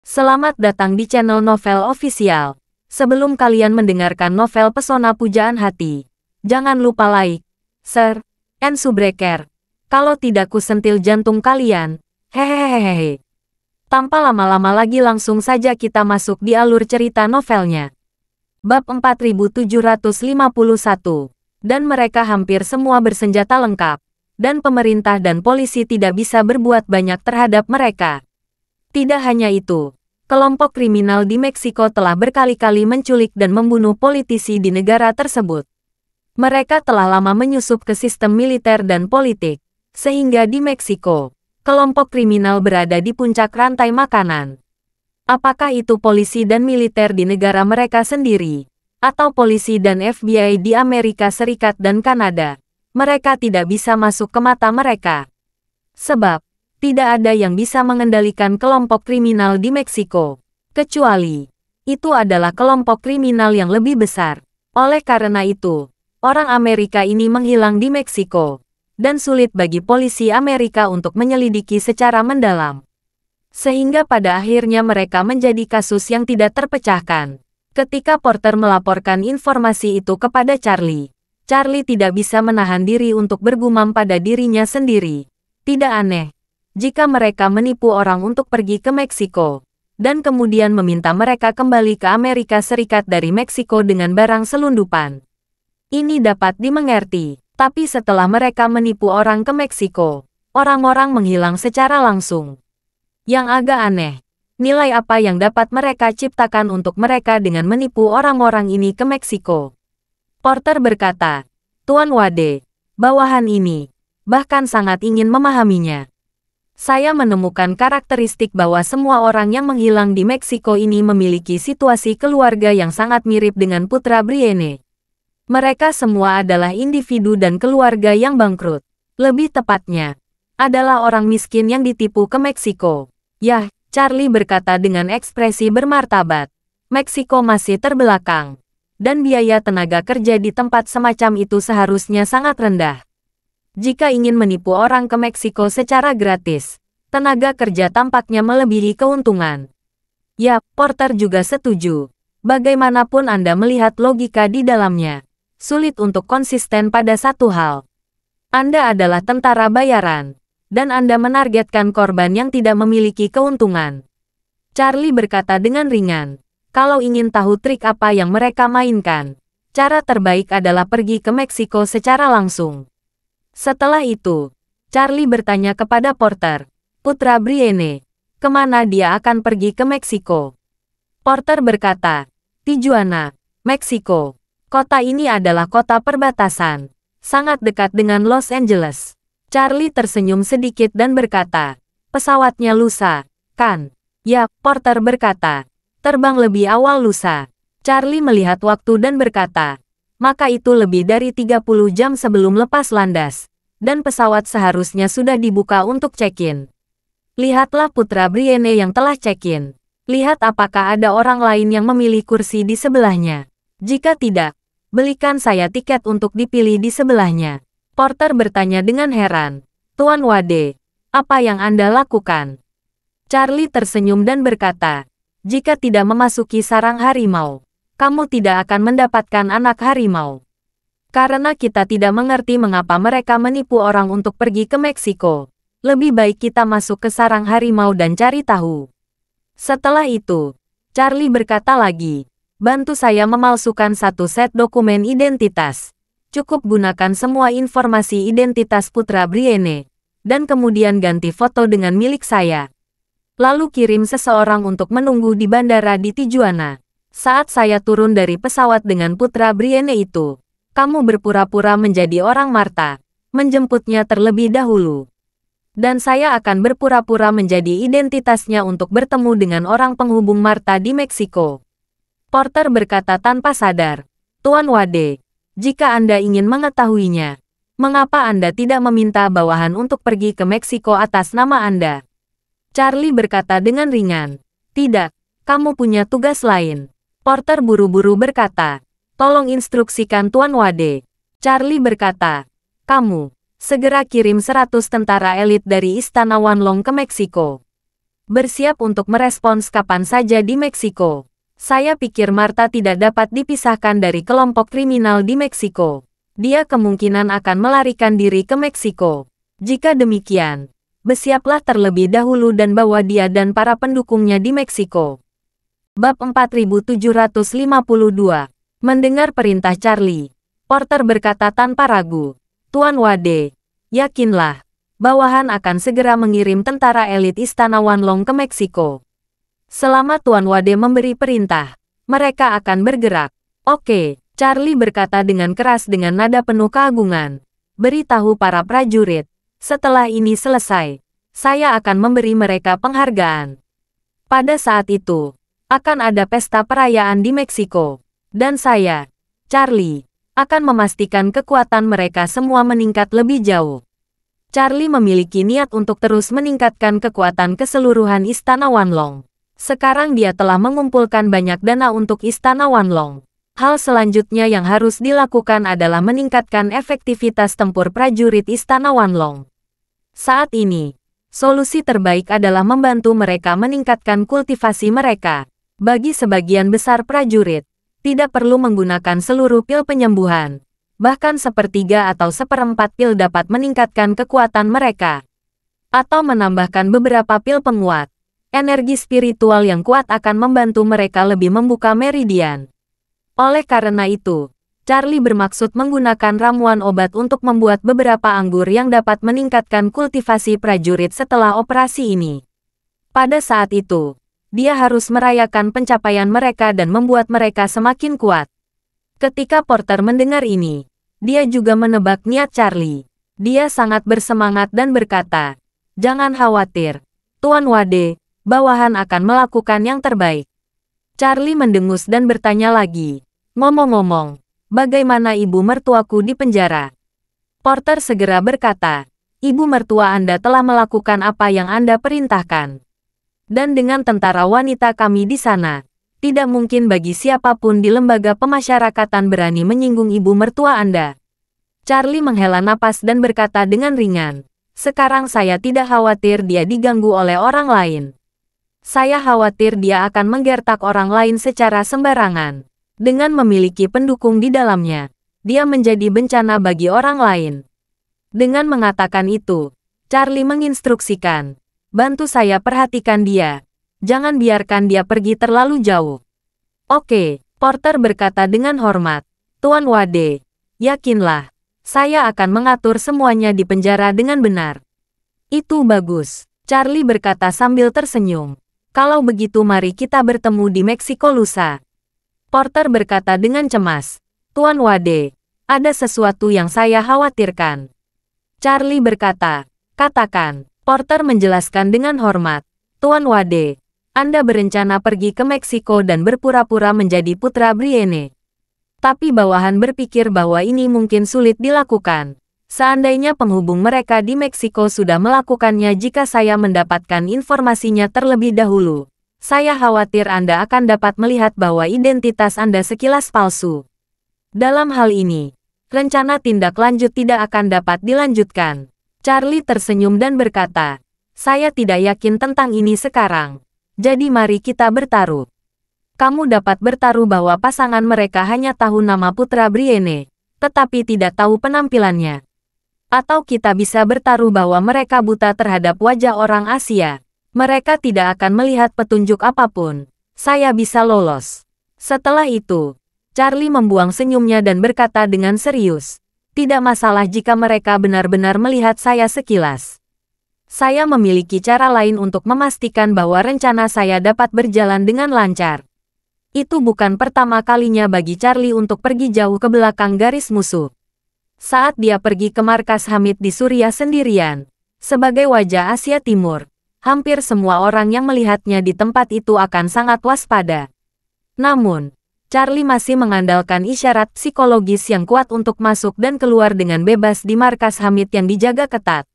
Selamat datang di channel Novel Official. Sebelum kalian mendengarkan novel Pesona Pujaan Hati, jangan lupa like, share, and subscribe. Kalau tidak kusentil jantung kalian. Hehehehe. Tanpa lama-lama lagi langsung saja kita masuk di alur cerita novelnya. Bab 4751. Dan mereka hampir semua bersenjata lengkap. Dan pemerintah dan polisi tidak bisa berbuat banyak terhadap mereka. Tidak hanya itu, kelompok kriminal di Meksiko telah berkali-kali menculik dan membunuh politisi di negara tersebut. Mereka telah lama menyusup ke sistem militer dan politik, sehingga di Meksiko, kelompok kriminal berada di puncak rantai makanan. Apakah itu polisi dan militer di negara mereka sendiri, atau polisi dan FBI di Amerika Serikat dan Kanada? Mereka tidak bisa masuk ke mata mereka. Sebab, tidak ada yang bisa mengendalikan kelompok kriminal di Meksiko, kecuali itu adalah kelompok kriminal yang lebih besar. Oleh karena itu, orang Amerika ini menghilang di Meksiko, dan sulit bagi polisi Amerika untuk menyelidiki secara mendalam. Sehingga pada akhirnya mereka menjadi kasus yang tidak terpecahkan. Ketika Porter melaporkan informasi itu kepada Charlie, Charlie tidak bisa menahan diri untuk bergumam pada dirinya sendiri. Tidak aneh jika mereka menipu orang untuk pergi ke Meksiko, dan kemudian meminta mereka kembali ke Amerika Serikat dari Meksiko dengan barang selundupan. Ini dapat dimengerti, tapi setelah mereka menipu orang ke Meksiko, orang-orang menghilang secara langsung. Yang agak aneh, nilai apa yang dapat mereka ciptakan untuk mereka dengan menipu orang-orang ini ke Meksiko? Porter berkata, Tuan Wade, bawahan ini, bahkan sangat ingin memahaminya. Saya menemukan karakteristik bahwa semua orang yang menghilang di Meksiko ini memiliki situasi keluarga yang sangat mirip dengan putra Brienne. Mereka semua adalah individu dan keluarga yang bangkrut. Lebih tepatnya, adalah orang miskin yang ditipu ke Meksiko. Yah, Charlie berkata dengan ekspresi bermartabat. Meksiko masih terbelakang, dan biaya tenaga kerja di tempat semacam itu seharusnya sangat rendah. Jika ingin menipu orang ke Meksiko secara gratis, tenaga kerja tampaknya melebihi keuntungan. Ya, Porter juga setuju. Bagaimanapun Anda melihat logika di dalamnya, sulit untuk konsisten pada satu hal. Anda adalah tentara bayaran, dan Anda menargetkan korban yang tidak memiliki keuntungan. Charlie berkata dengan ringan, kalau ingin tahu trik apa yang mereka mainkan, cara terbaik adalah pergi ke Meksiko secara langsung. Setelah itu, Charlie bertanya kepada Porter, putra Brienne, kemana dia akan pergi ke Meksiko? Porter berkata, Tijuana, Meksiko. Kota ini adalah kota perbatasan, sangat dekat dengan Los Angeles. Charlie tersenyum sedikit dan berkata, pesawatnya lusa, kan? Ya, Porter berkata, terbang lebih awal lusa. Charlie melihat waktu dan berkata, maka itu lebih dari 30 jam sebelum lepas landas, dan pesawat seharusnya sudah dibuka untuk check-in. Lihatlah putra Brienne yang telah check-in. Lihat apakah ada orang lain yang memilih kursi di sebelahnya. Jika tidak, belikan saya tiket untuk dipilih di sebelahnya. Porter bertanya dengan heran. Tuan Wade, apa yang Anda lakukan? Charlie tersenyum dan berkata, jika tidak memasuki sarang harimau, kamu tidak akan mendapatkan anak harimau. Karena kita tidak mengerti mengapa mereka menipu orang untuk pergi ke Meksiko, lebih baik kita masuk ke sarang harimau dan cari tahu. Setelah itu, Charlie berkata lagi, bantu saya memalsukan satu set dokumen identitas. Cukup gunakan semua informasi identitas putra Brienne, dan kemudian ganti foto dengan milik saya. Lalu kirim seseorang untuk menunggu di bandara di Tijuana. Saat saya turun dari pesawat dengan putra Brienne itu, kamu berpura-pura menjadi orang Marta, menjemputnya terlebih dahulu. Dan saya akan berpura-pura menjadi identitasnya untuk bertemu dengan orang penghubung Marta di Meksiko. Porter berkata tanpa sadar, Tuan Wade, jika Anda ingin mengetahuinya, mengapa Anda tidak meminta bawahan untuk pergi ke Meksiko atas nama Anda? Charlie berkata dengan ringan, tidak, kamu punya tugas lain. Porter buru-buru berkata, tolong instruksikan Tuan Wade. Charlie berkata, kamu, segera kirim 100 tentara elit dari Istana Wanlong ke Meksiko. bersiap untuk merespons kapan saja di Meksiko. Saya pikir Marta tidak dapat dipisahkan dari kelompok kriminal di Meksiko. Dia kemungkinan akan melarikan diri ke Meksiko. Jika demikian, bersiaplah terlebih dahulu dan bawa dia dan para pendukungnya di Meksiko. Bab 4752. Mendengar perintah Charlie, Porter berkata tanpa ragu, "Tuan Wade, yakinlah, bawahan akan segera mengirim tentara elit Istana Wanlong ke Meksiko. Selama Tuan Wade memberi perintah, mereka akan bergerak." "Oke," Charlie berkata dengan keras dengan nada penuh keagungan. "Beritahu para prajurit, setelah ini selesai, saya akan memberi mereka penghargaan. Pada saat itu, akan ada pesta perayaan di Meksiko. Dan saya, Charlie, akan memastikan kekuatan mereka semua meningkat lebih jauh." Charlie memiliki niat untuk terus meningkatkan kekuatan keseluruhan Istana Wanlong. Sekarang dia telah mengumpulkan banyak dana untuk Istana Wanlong. Hal selanjutnya yang harus dilakukan adalah meningkatkan efektivitas tempur prajurit Istana Wanlong. Saat ini, solusi terbaik adalah membantu mereka meningkatkan kultivasi mereka. Bagi sebagian besar prajurit, tidak perlu menggunakan seluruh pil penyembuhan. Bahkan sepertiga atau seperempat pil dapat meningkatkan kekuatan mereka. Atau menambahkan beberapa pil penguat. Energi spiritual yang kuat akan membantu mereka lebih membuka meridian. Oleh karena itu, Charlie bermaksud menggunakan ramuan obat untuk membuat beberapa anggur yang dapat meningkatkan kultivasi prajurit setelah operasi ini. Pada saat itu, dia harus merayakan pencapaian mereka dan membuat mereka semakin kuat. Ketika Porter mendengar ini, dia juga menebak niat Charlie. Dia sangat bersemangat dan berkata, "Jangan khawatir, Tuan Wade, bawahan akan melakukan yang terbaik." Charlie mendengus dan bertanya lagi, "Ngomong-ngomong, bagaimana ibu mertuaku di penjara?" Porter segera berkata, "Ibu mertua Anda telah melakukan apa yang Anda perintahkan. Dan dengan tentara wanita kami di sana, tidak mungkin bagi siapapun di lembaga pemasyarakatan berani menyinggung ibu mertua Anda." Charlie menghela napas dan berkata dengan ringan, "Sekarang saya tidak khawatir dia diganggu oleh orang lain. Saya khawatir dia akan menggertak orang lain secara sembarangan. Dengan memiliki pendukung di dalamnya, dia menjadi bencana bagi orang lain." Dengan mengatakan itu, Charlie menginstruksikan, "Bantu saya perhatikan dia. Jangan biarkan dia pergi terlalu jauh." "Oke," Porter berkata dengan hormat. "Tuan Wade, yakinlah, saya akan mengatur semuanya di penjara dengan benar." "Itu bagus," Charlie berkata sambil tersenyum. "Kalau begitu mari kita bertemu di Meksiko lusa." Porter berkata dengan cemas, "Tuan Wade, ada sesuatu yang saya khawatirkan." Charlie berkata, "Katakan." Porter menjelaskan dengan hormat, "Tuan Wade, Anda berencana pergi ke Meksiko dan berpura-pura menjadi putra Brienne. Tapi bawahan berpikir bahwa ini mungkin sulit dilakukan. Seandainya penghubung mereka di Meksiko sudah melakukannya jika saya mendapatkan informasinya terlebih dahulu, saya khawatir Anda akan dapat melihat bahwa identitas Anda sekilas palsu. Dalam hal ini, rencana tindak lanjut tidak akan dapat dilanjutkan." Charlie tersenyum dan berkata, "Saya tidak yakin tentang ini sekarang. Jadi mari kita bertaruh. Kamu dapat bertaruh bahwa pasangan mereka hanya tahu nama putra Brienne, tetapi tidak tahu penampilannya. Atau kita bisa bertaruh bahwa mereka buta terhadap wajah orang Asia. Mereka tidak akan melihat petunjuk apapun. Saya bisa lolos." Setelah itu, Charlie membuang senyumnya dan berkata dengan serius, "Tidak masalah jika mereka benar-benar melihat saya sekilas. Saya memiliki cara lain untuk memastikan bahwa rencana saya dapat berjalan dengan lancar." Itu bukan pertama kalinya bagi Charlie untuk pergi jauh ke belakang garis musuh. Saat dia pergi ke markas Hamid di Suriah sendirian, sebagai wajah Asia Timur, hampir semua orang yang melihatnya di tempat itu akan sangat waspada. Namun, Charlie masih mengandalkan isyarat psikologis yang kuat untuk masuk dan keluar dengan bebas di markas Hamid yang dijaga ketat.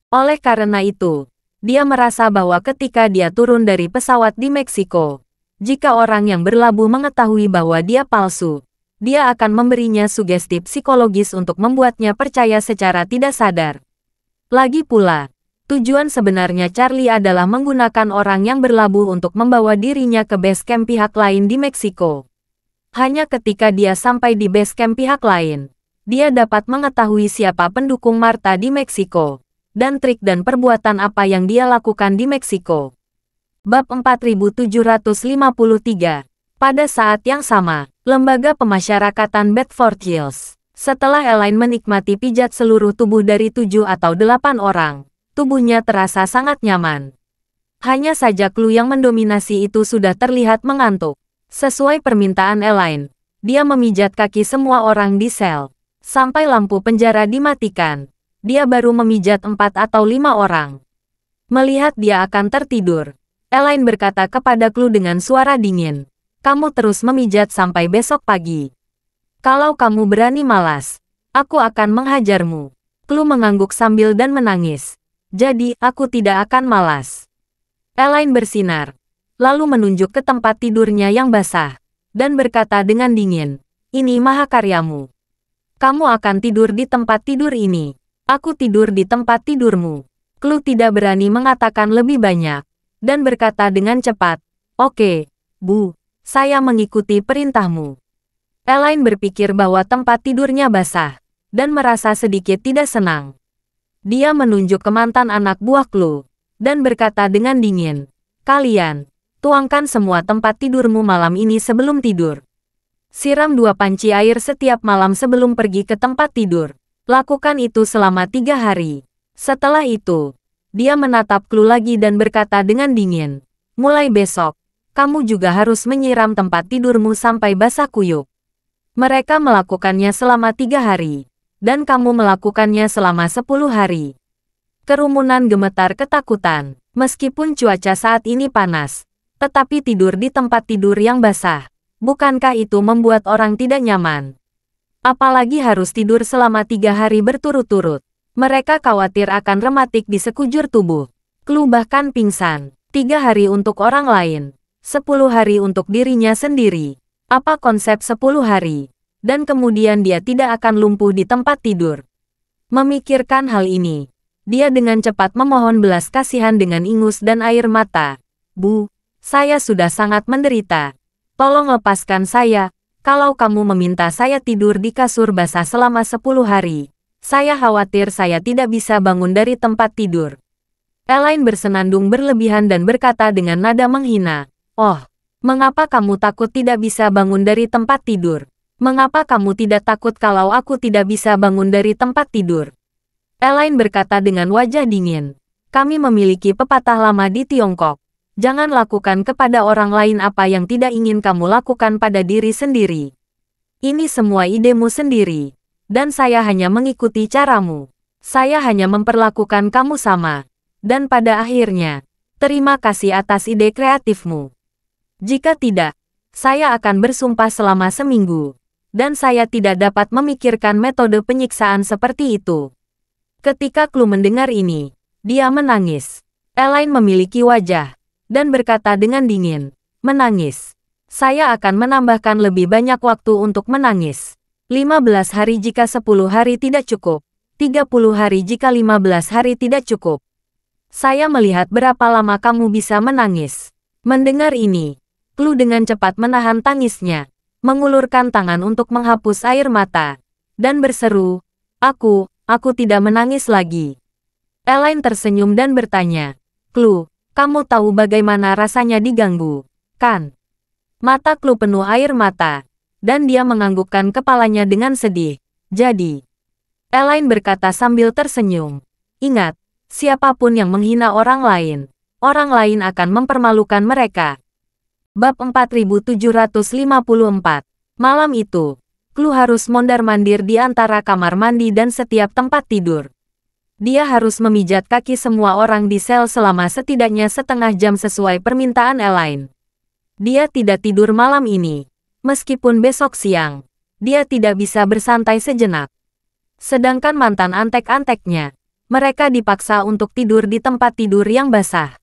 Oleh karena itu, dia merasa bahwa ketika dia turun dari pesawat di Meksiko, jika orang yang berlabuh mengetahui bahwa dia palsu, dia akan memberinya sugesti psikologis untuk membuatnya percaya secara tidak sadar. Lagi pula, Tujuan sebenarnya Charlie adalah menggunakan orang yang berlabuh untuk membawa dirinya ke base camp pihak lain di Meksiko. Hanya ketika dia sampai di base camp pihak lain, dia dapat mengetahui siapa pendukung Martha di Meksiko, dan trik dan perbuatan apa yang dia lakukan di Meksiko. Bab 4753. Pada saat yang sama, Lembaga Pemasyarakatan Bedford Hills. Setelah Elaine menikmati pijat seluruh tubuh dari 7 atau 8 orang, tubuhnya terasa sangat nyaman. Hanya saja Clue yang mendominasi itu sudah terlihat mengantuk. Sesuai permintaan Elaine, dia memijat kaki semua orang di sel. Sampai lampu penjara dimatikan, dia baru memijat 4 atau 5 orang. Melihat dia akan tertidur, Elaine berkata kepada Clue dengan suara dingin, "Kamu terus memijat sampai besok pagi. Kalau kamu berani malas, aku akan menghajarmu." Clue mengangguk sambil dan menangis. "Jadi, aku tidak akan malas." Elaine bersinar, lalu menunjuk ke tempat tidurnya yang basah, dan berkata dengan dingin, "Ini mahakaryamu. Kamu akan tidur di tempat tidur ini. Aku tidur di tempat tidurmu." Clue tidak berani mengatakan lebih banyak, dan berkata dengan cepat, "Oke, Bu, saya mengikuti perintahmu." Elaine berpikir bahwa tempat tidurnya basah, dan merasa sedikit tidak senang. Dia menunjuk ke mantan anak buah Clue, dan berkata dengan dingin, "Kalian, tuangkan semua tempat tidurmu malam ini sebelum tidur. Siram 2 panci air setiap malam sebelum pergi ke tempat tidur. Lakukan itu selama 3 hari. Setelah itu, dia menatap Clue lagi dan berkata dengan dingin, "Mulai besok, kamu juga harus menyiram tempat tidurmu sampai basah kuyup." Mereka melakukannya selama 3 hari, dan kamu melakukannya selama 10 hari. Kerumunan gemetar ketakutan, meskipun cuaca saat ini panas, tetapi tidur di tempat tidur yang basah. Bukankah itu membuat orang tidak nyaman? Apalagi harus tidur selama 3 hari berturut-turut. Mereka khawatir akan rematik di sekujur tubuh. Clue bahkan pingsan. 3 hari untuk orang lain. 10 hari untuk dirinya sendiri. Apa konsep 10 hari? Dan kemudian dia tidak akan lumpuh di tempat tidur. Memikirkan hal ini, dia dengan cepat memohon belas kasihan dengan ingus dan air mata. "Bu, saya sudah sangat menderita. Tolong lepaskan saya. Kalau kamu meminta saya tidur di kasur basah selama 10 hari, saya khawatir saya tidak bisa bangun dari tempat tidur." Elaine bersenandung berlebihan dan berkata dengan nada menghina, "Oh, mengapa kamu takut tidak bisa bangun dari tempat tidur? Mengapa kamu tidak takut kalau aku tidak bisa bangun dari tempat tidur?" Elaine berkata dengan wajah dingin, "Kami memiliki pepatah lama di Tiongkok. Jangan lakukan kepada orang lain apa yang tidak ingin kamu lakukan pada diri sendiri. Ini semua idemu sendiri, dan saya hanya mengikuti caramu. Saya hanya memperlakukan kamu sama. Dan pada akhirnya, terima kasih atas ide kreatifmu. Jika tidak, saya akan bersumpah selama seminggu, dan saya tidak dapat memikirkan metode penyiksaan seperti itu." Ketika Clue mendengar ini, dia menangis. Elaine memiliki wajah, dan berkata dengan dingin, "Menangis. Saya akan menambahkan lebih banyak waktu untuk menangis. 15 hari jika 10 hari tidak cukup. 30 hari jika 15 hari tidak cukup. Saya melihat berapa lama kamu bisa menangis." Mendengar ini, Clue dengan cepat menahan tangisnya, mengulurkan tangan untuk menghapus air mata, dan berseru, Aku tidak menangis lagi." Elaine tersenyum dan bertanya, "Clue, kamu tahu bagaimana rasanya diganggu, kan?" Mata Clue penuh air mata, dan dia menganggukkan kepalanya dengan sedih. "Jadi," Elaine berkata sambil tersenyum, "ingat, siapapun yang menghina orang lain akan mempermalukan mereka." Bab 4754. Malam itu, Clue harus mondar-mandir di antara kamar mandi dan setiap tempat tidur. Dia harus memijat kaki semua orang di sel selama setidaknya setengah jam sesuai permintaan Elaine. Dia tidak tidur malam ini. Meskipun besok siang, dia tidak bisa bersantai sejenak. Sedangkan mantan antek-anteknya, mereka dipaksa untuk tidur di tempat tidur yang basah.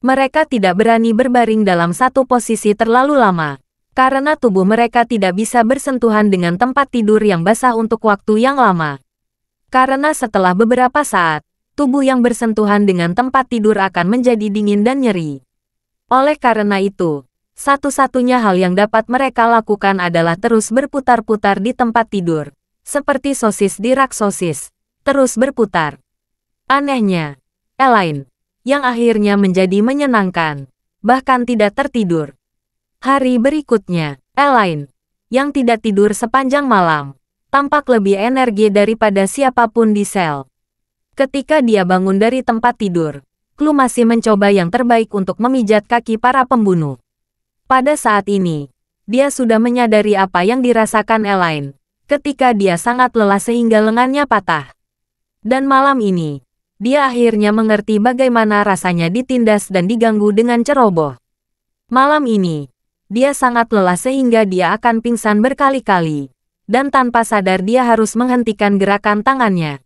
Mereka tidak berani berbaring dalam satu posisi terlalu lama, karena tubuh mereka tidak bisa bersentuhan dengan tempat tidur yang basah untuk waktu yang lama. Karena setelah beberapa saat, tubuh yang bersentuhan dengan tempat tidur akan menjadi dingin dan nyeri. Oleh karena itu, satu-satunya hal yang dapat mereka lakukan adalah terus berputar-putar di tempat tidur, seperti sosis di rak sosis, terus berputar. Anehnya, Elaine, yang akhirnya menjadi menyenangkan, bahkan tidak tertidur. Hari berikutnya, Elaine, yang tidak tidur sepanjang malam, tampak lebih energi daripada siapapun di sel. Ketika dia bangun dari tempat tidur, Clue masih mencoba yang terbaik untuk memijat kaki para pembunuh. Pada saat ini, dia sudah menyadari apa yang dirasakan Elaine, ketika dia sangat lelah sehingga lengannya patah. Dan malam ini, dia akhirnya mengerti bagaimana rasanya ditindas dan diganggu dengan ceroboh. Malam ini, dia sangat lelah sehingga dia akan pingsan berkali-kali, dan tanpa sadar dia harus menghentikan gerakan tangannya.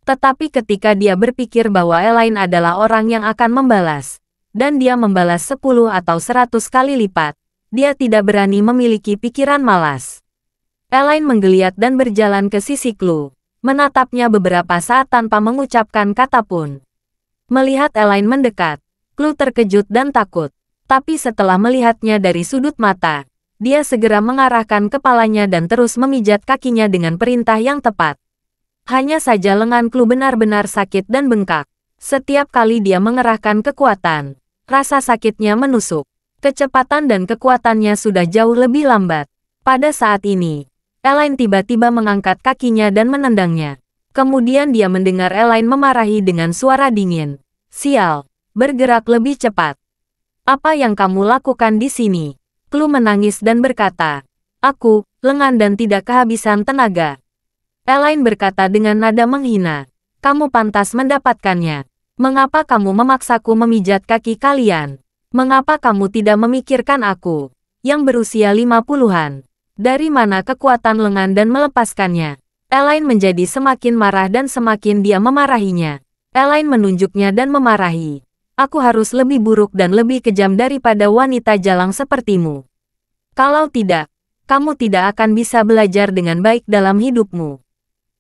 Tetapi ketika dia berpikir bahwa Elaine adalah orang yang akan membalas, dan dia membalas 10 atau 100 kali lipat, dia tidak berani memiliki pikiran malas. Elaine menggeliat dan berjalan ke sisi Clue, menatapnya beberapa saat tanpa mengucapkan kata pun. Melihat Elaine mendekat, Clue terkejut dan takut. Tapi setelah melihatnya dari sudut mata, dia segera mengarahkan kepalanya dan terus memijat kakinya dengan perintah yang tepat. Hanya saja lengan Clue benar-benar sakit dan bengkak. Setiap kali dia mengerahkan kekuatan, rasa sakitnya menusuk. Kecepatan dan kekuatannya sudah jauh lebih lambat. Pada saat ini, Elaine tiba-tiba mengangkat kakinya dan menendangnya. Kemudian dia mendengar Elaine memarahi dengan suara dingin. "Sial, bergerak lebih cepat. Apa yang kamu lakukan di sini?" Clue menangis dan berkata, "Aku, lengan dan tidak kehabisan tenaga." Elaine berkata dengan nada menghina, "Kamu pantas mendapatkannya. Mengapa kamu memaksaku memijat kaki kalian? Mengapa kamu tidak memikirkan aku, yang berusia 50-an? Dari mana kekuatan lengan dan melepaskannya?" Elaine menjadi semakin marah dan semakin dia memarahinya. Elaine menunjuknya dan memarahi. "Aku harus lebih buruk dan lebih kejam daripada wanita jalang sepertimu. Kalau tidak, kamu tidak akan bisa belajar dengan baik dalam hidupmu."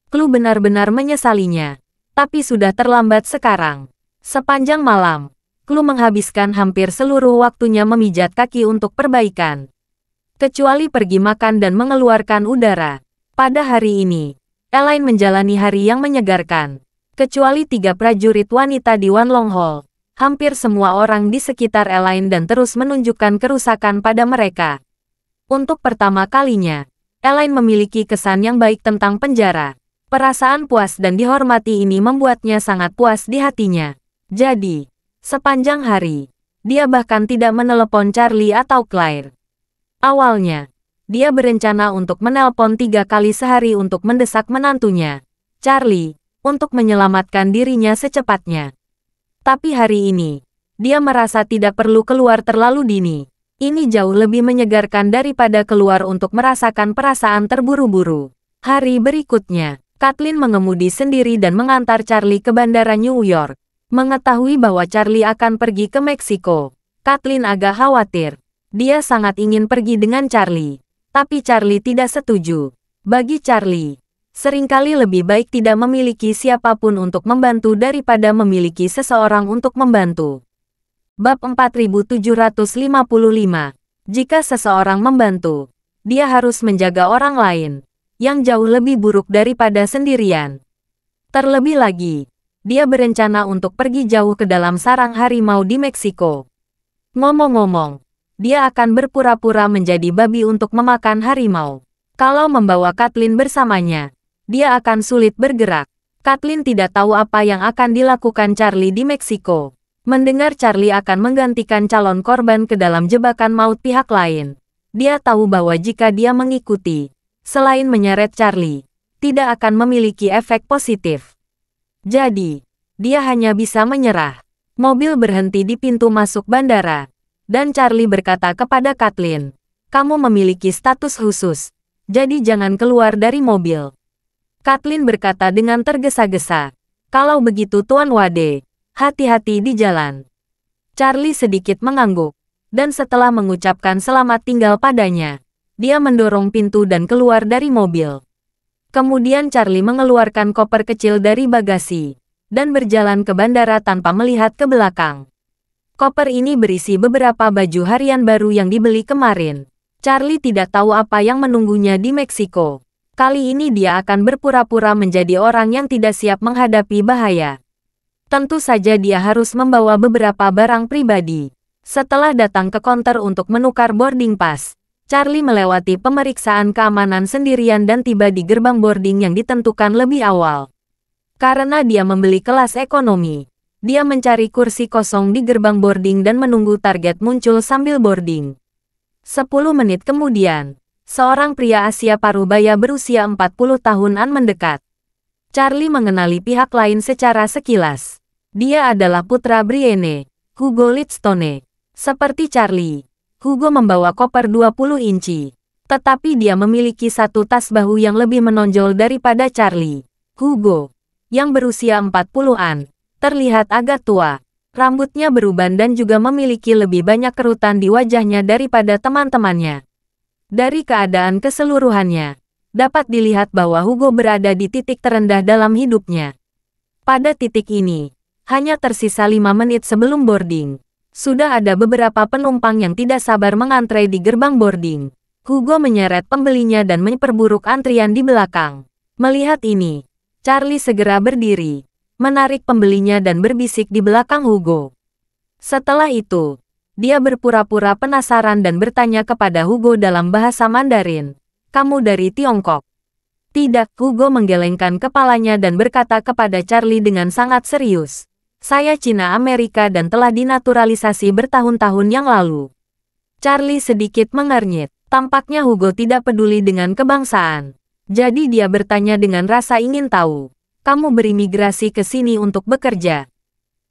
Clue benar-benar menyesalinya, tapi sudah terlambat sekarang. Sepanjang malam, Clue menghabiskan hampir seluruh waktunya memijat kaki untuk perbaikan. Kecuali pergi makan dan mengeluarkan udara. Pada hari ini, Elaine menjalani hari yang menyegarkan. Kecuali 3 prajurit wanita di Wanlong Hall. Hampir semua orang di sekitar Elaine dan terus menunjukkan kerusakan pada mereka. Untuk pertama kalinya, Elaine memiliki kesan yang baik tentang penjara. Perasaan puas dan dihormati ini membuatnya sangat puas di hatinya. Jadi, sepanjang hari, dia bahkan tidak menelepon Charlie atau Claire. Awalnya, dia berencana untuk menelpon 3 kali sehari untuk mendesak menantunya, Charlie, untuk menyelamatkan dirinya secepatnya. Tapi hari ini, dia merasa tidak perlu keluar terlalu dini. Ini jauh lebih menyegarkan daripada keluar untuk merasakan perasaan terburu-buru. Hari berikutnya, Kathleen mengemudi sendiri dan mengantar Charlie ke bandara New York. Mengetahui bahwa Charlie akan pergi ke Meksiko, Kathleen agak khawatir. Dia sangat ingin pergi dengan Charlie, tapi Charlie tidak setuju. Bagi Charlie, seringkali lebih baik tidak memiliki siapapun untuk membantu daripada memiliki seseorang untuk membantu. Bab 4755. Jika seseorang membantu, dia harus menjaga orang lain, yang jauh lebih buruk daripada sendirian. Terlebih lagi, dia berencana untuk pergi jauh ke dalam sarang harimau di Meksiko. Ngomong-ngomong, dia akan berpura-pura menjadi babi untuk memakan harimau. Kalau membawa Kathleen bersamanya, dia akan sulit bergerak. Kathleen tidak tahu apa yang akan dilakukan Charlie di Meksiko. Mendengar Charlie akan menggantikan calon korban ke dalam jebakan maut pihak lain, dia tahu bahwa jika dia mengikuti, selain menyeret Charlie, tidak akan memiliki efek positif. Jadi, dia hanya bisa menyerah. Mobil berhenti di pintu masuk bandara, dan Charlie berkata kepada Kathleen, "Kamu memiliki status khusus, jadi jangan keluar dari mobil." Kathleen berkata dengan tergesa-gesa, "Kalau begitu Tuan Wade, hati-hati di jalan." Charlie sedikit mengangguk, dan setelah mengucapkan selamat tinggal padanya, dia mendorong pintu dan keluar dari mobil. Kemudian Charlie mengeluarkan koper kecil dari bagasi, dan berjalan ke bandara tanpa melihat ke belakang. Koper ini berisi beberapa baju harian baru yang dibeli kemarin. Charlie tidak tahu apa yang menunggunya di Meksiko. Kali ini dia akan berpura-pura menjadi orang yang tidak siap menghadapi bahaya. Tentu saja dia harus membawa beberapa barang pribadi. Setelah datang ke konter untuk menukar boarding pass, Charlie melewati pemeriksaan keamanan sendirian dan tiba di gerbang boarding yang ditentukan lebih awal. Karena dia membeli kelas ekonomi, dia mencari kursi kosong di gerbang boarding dan menunggu target muncul sambil boarding. 10 menit kemudian, seorang pria Asia Parubaya berusia 40 tahunan mendekat. Charlie mengenali pihak lain secara sekilas. Dia adalah putra Brienne, Hugo Lidstone. Seperti Charlie, Hugo membawa koper 20 inci. Tetapi dia memiliki satu tas bahu yang lebih menonjol daripada Charlie. Hugo, yang berusia 40-an, terlihat agak tua. Rambutnya beruban dan juga memiliki lebih banyak kerutan di wajahnya daripada teman-temannya. Dari keadaan keseluruhannya, dapat dilihat bahwa Hugo berada di titik terendah dalam hidupnya. Pada titik ini, hanya tersisa 5 menit sebelum boarding. Sudah ada beberapa penumpang yang tidak sabar mengantre di gerbang boarding. Hugo menyeret pembelinya dan memperburuk antrian di belakang. Melihat ini, Charlie segera berdiri, menarik pembelinya dan berbisik di belakang Hugo. Setelah itu, dia berpura-pura penasaran dan bertanya kepada Hugo dalam bahasa Mandarin, "Kamu dari Tiongkok?" "Tidak," Hugo menggelengkan kepalanya dan berkata kepada Charlie dengan sangat serius, "Saya Cina Amerika dan telah dinaturalisasi bertahun-tahun yang lalu." Charlie sedikit mengernyit. Tampaknya Hugo tidak peduli dengan kebangsaan. Jadi dia bertanya dengan rasa ingin tahu, "Kamu berimigrasi ke sini untuk bekerja?"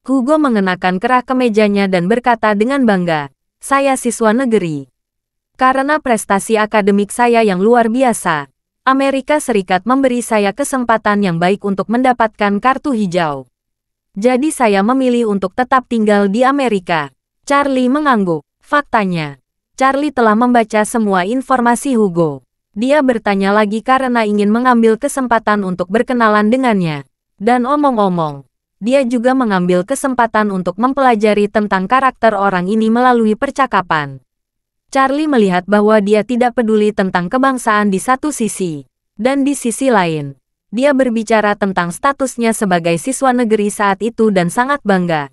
Hugo mengenakan kerah kemejanya dan berkata dengan bangga, "Saya siswa negeri. Karena prestasi akademik saya yang luar biasa, Amerika Serikat memberi saya kesempatan yang baik untuk mendapatkan kartu hijau. Jadi saya memilih untuk tetap tinggal di Amerika." Charlie mengangguk. Faktanya, Charlie telah membaca semua informasi Hugo. Dia bertanya lagi karena ingin mengambil kesempatan untuk berkenalan dengannya. Dan omong-omong, dia juga mengambil kesempatan untuk mempelajari tentang karakter orang ini melalui percakapan. Charlie melihat bahwa dia tidak peduli tentang kebangsaan di satu sisi, dan di sisi lain, dia berbicara tentang statusnya sebagai siswa negeri saat itu dan sangat bangga.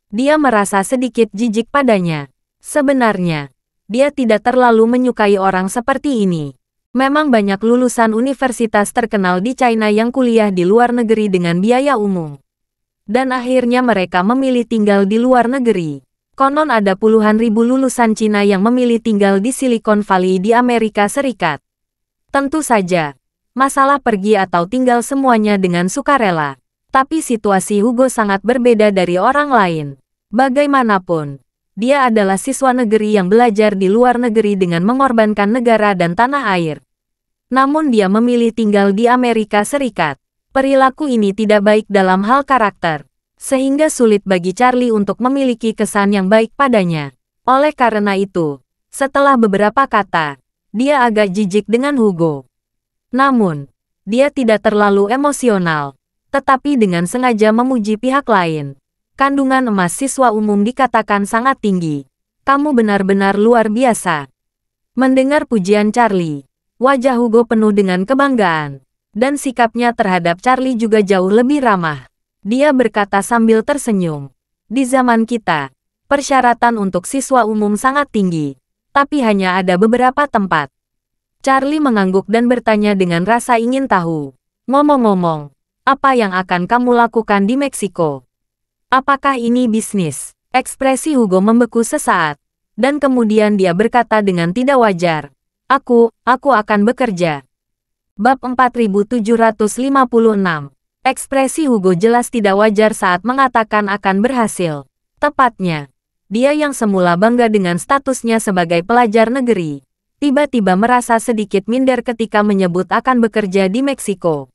Dia merasa sedikit jijik padanya. Sebenarnya, dia tidak terlalu menyukai orang seperti ini. Memang banyak lulusan universitas terkenal di China yang kuliah di luar negeri dengan biaya umum. Dan akhirnya mereka memilih tinggal di luar negeri. Konon ada puluhan ribu lulusan Cina yang memilih tinggal di Silicon Valley di Amerika Serikat. Tentu saja, masalah pergi atau tinggal semuanya dengan sukarela. Tapi situasi Hugo sangat berbeda dari orang lain. Bagaimanapun, dia adalah siswa negeri yang belajar di luar negeri dengan mengorbankan negara dan tanah air. Namun dia memilih tinggal di Amerika Serikat. Perilaku ini tidak baik dalam hal karakter, sehingga sulit bagi Charlie untuk memiliki kesan yang baik padanya. Oleh karena itu, setelah beberapa kata, dia agak jijik dengan Hugo. Namun, dia tidak terlalu emosional, tetapi dengan sengaja memuji pihak lain. Kandungan emas siswa umum dikatakan sangat tinggi. Kamu benar-benar luar biasa. Mendengar pujian Charlie, wajah Hugo penuh dengan kebanggaan. Dan sikapnya terhadap Charlie juga jauh lebih ramah. Dia berkata sambil tersenyum. Di zaman kita, persyaratan untuk siswa umum sangat tinggi. Tapi hanya ada beberapa tempat. Charlie mengangguk dan bertanya dengan rasa ingin tahu. Ngomong-ngomong, apa yang akan kamu lakukan di Meksiko? Apakah ini bisnis? Ekspresi Hugo membeku sesaat. Dan kemudian dia berkata dengan tidak wajar. Aku akan bekerja. Bab 4756. Ekspresi Hugo jelas tidak wajar saat mengatakan akan berhasil. Tepatnya, dia yang semula bangga dengan statusnya sebagai pelajar negeri, tiba-tiba merasa sedikit minder ketika menyebut akan bekerja di Meksiko.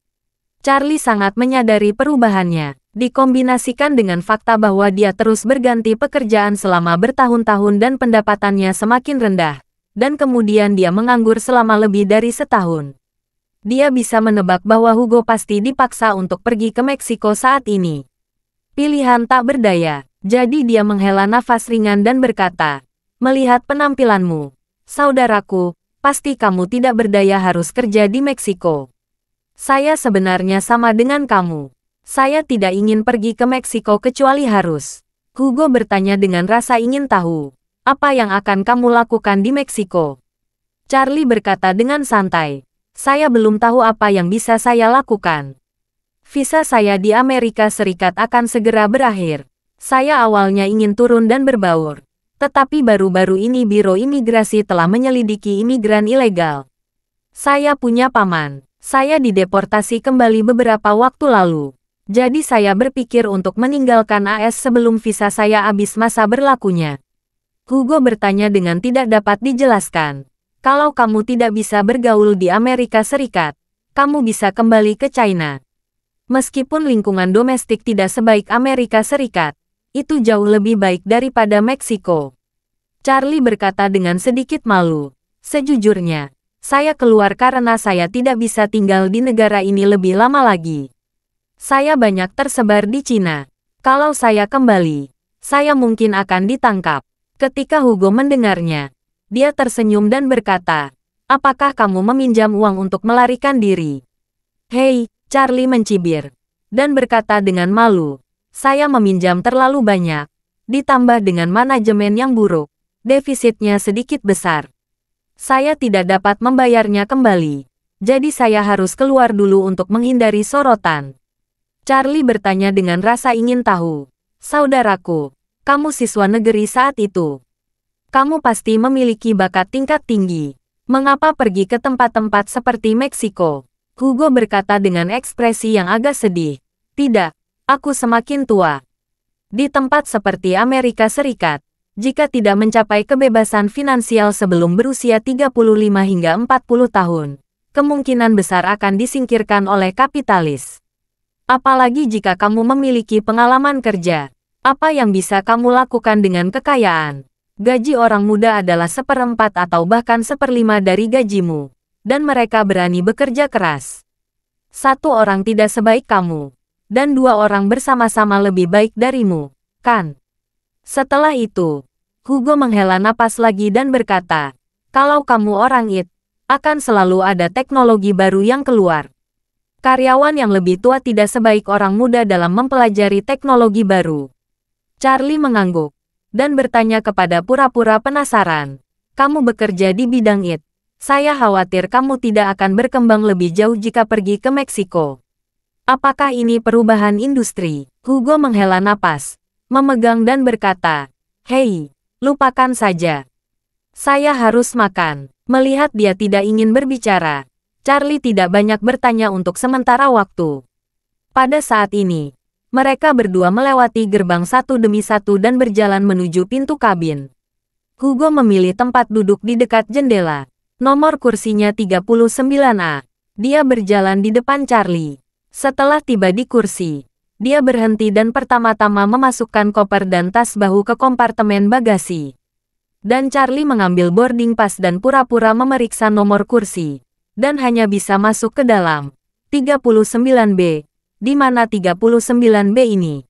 Charlie sangat menyadari perubahannya, dikombinasikan dengan fakta bahwa dia terus berganti pekerjaan selama bertahun-tahun dan pendapatannya semakin rendah, dan kemudian dia menganggur selama lebih dari setahun. Dia bisa menebak bahwa Hugo pasti dipaksa untuk pergi ke Meksiko saat ini. Pilihan tak berdaya, jadi dia menghela nafas ringan dan berkata, "Melihat penampilanmu, saudaraku, pasti kamu tidak berdaya harus kerja di Meksiko. Saya sebenarnya sama dengan kamu. Saya tidak ingin pergi ke Meksiko kecuali harus." Hugo bertanya dengan rasa ingin tahu, "Apa yang akan kamu lakukan di Meksiko?" Charlie berkata dengan santai, "Saya belum tahu apa yang bisa saya lakukan. Visa saya di Amerika Serikat akan segera berakhir. Saya awalnya ingin turun dan berbaur. Tetapi baru-baru ini Biro Imigrasi telah menyelidiki imigran ilegal. Saya punya paman. Saya dideportasi kembali beberapa waktu lalu. Jadi saya berpikir untuk meninggalkan AS sebelum visa saya habis masa berlakunya." Hugo bertanya dengan tidak dapat dijelaskan. "Kalau kamu tidak bisa bergaul di Amerika Serikat, kamu bisa kembali ke China. Meskipun lingkungan domestik tidak sebaik Amerika Serikat, itu jauh lebih baik daripada Meksiko." Charlie berkata dengan sedikit malu, "Sejujurnya, saya keluar karena saya tidak bisa tinggal di negara ini lebih lama lagi. Saya banyak tersebar di Cina. Kalau saya kembali, saya mungkin akan ditangkap." Ketika Hugo mendengarnya, dia tersenyum dan berkata, "Apakah kamu meminjam uang untuk melarikan diri?" "Hei," Charlie mencibir, dan berkata dengan malu, "Saya meminjam terlalu banyak, ditambah dengan manajemen yang buruk, defisitnya sedikit besar. Saya tidak dapat membayarnya kembali, jadi saya harus keluar dulu untuk menghindari sorotan." Charlie bertanya dengan rasa ingin tahu, "Saudaraku, kamu siswa negeri saat itu. Kamu pasti memiliki bakat tingkat tinggi. Mengapa pergi ke tempat-tempat seperti Meksiko?" Hugo berkata dengan ekspresi yang agak sedih, "Tidak, aku semakin tua. Di tempat seperti Amerika Serikat, jika tidak mencapai kebebasan finansial sebelum berusia 35 hingga 40 tahun, kemungkinan besar akan disingkirkan oleh kapitalis. Apalagi jika kamu memiliki pengalaman kerja, apa yang bisa kamu lakukan dengan kekayaan? Gaji orang muda adalah 1/4 atau bahkan 1/5 dari gajimu, dan mereka berani bekerja keras. Satu orang tidak sebaik kamu, dan 2 orang bersama-sama lebih baik darimu, kan?" Setelah itu, Hugo menghela napas lagi dan berkata, "Kalau kamu orang IT, akan selalu ada teknologi baru yang keluar. Karyawan yang lebih tua tidak sebaik orang muda dalam mempelajari teknologi baru." Charlie mengangguk dan bertanya kepada pura-pura penasaran, "Kamu bekerja di bidang IT. Saya khawatir kamu tidak akan berkembang lebih jauh jika pergi ke Meksiko. Apakah ini perubahan industri?" Hugo menghela napas, memegang dan berkata, "Hei, lupakan saja. Saya harus makan." Melihat dia tidak ingin berbicara, Charlie tidak banyak bertanya untuk sementara waktu. Pada saat ini, mereka berdua melewati gerbang satu demi satu dan berjalan menuju pintu kabin. Hugo memilih tempat duduk di dekat jendela. Nomor kursinya 39A. Dia berjalan di depan Charlie. Setelah tiba di kursi, dia berhenti dan pertama-tama memasukkan koper dan tas bahu ke kompartemen bagasi. Dan Charlie mengambil boarding pass dan pura-pura memeriksa nomor kursi, dan hanya bisa masuk ke dalam 39B. Di mana 39B ini?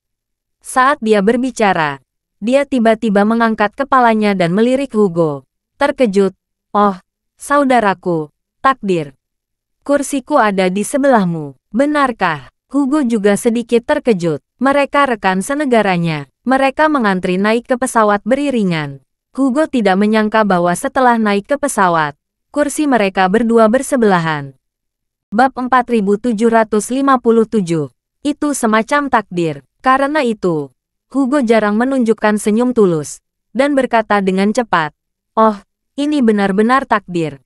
Saat dia berbicara, dia tiba-tiba mengangkat kepalanya dan melirik Hugo. Terkejut, "Oh, saudaraku, takdir. Kursiku ada di sebelahmu, benarkah?" Hugo juga sedikit terkejut. Mereka rekan senegaranya. Mereka mengantri naik ke pesawat beriringan. Hugo tidak menyangka bahwa setelah naik ke pesawat, kursi mereka berdua bersebelahan. Bab 4757. Itu semacam takdir. Karena itu, Hugo jarang menunjukkan senyum tulus, dan berkata dengan cepat, "Oh, ini benar-benar takdir.